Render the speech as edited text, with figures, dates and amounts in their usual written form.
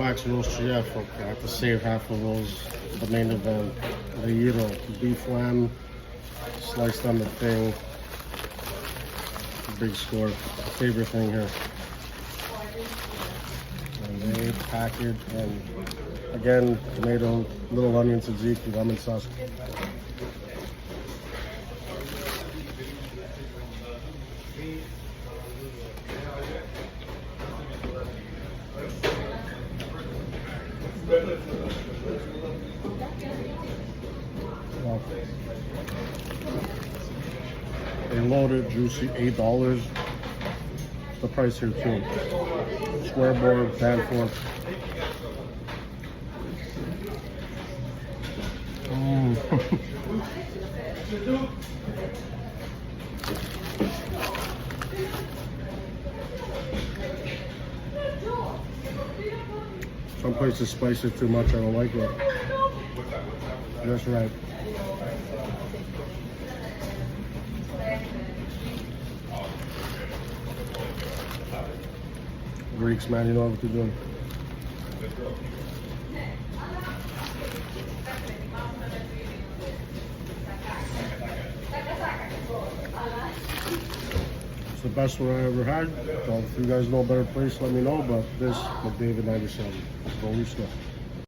max roast chef. Okay, I have to save half of those. The main event, the gyro, beef lamb, sliced on the thing. Big score. Favorite thing here. And they package and again tomato, little onion tzatziki, lemon sauce. Wow. They loaded, juicy, $8. The price here too. Square board, pan fork. Some places spice it too much. I don't like it. Just right. Greeks, man, you know what you're doing. It's the best one I ever had. So if you guys know a better place, let me know. But this, McDavid 97. Holy stuff.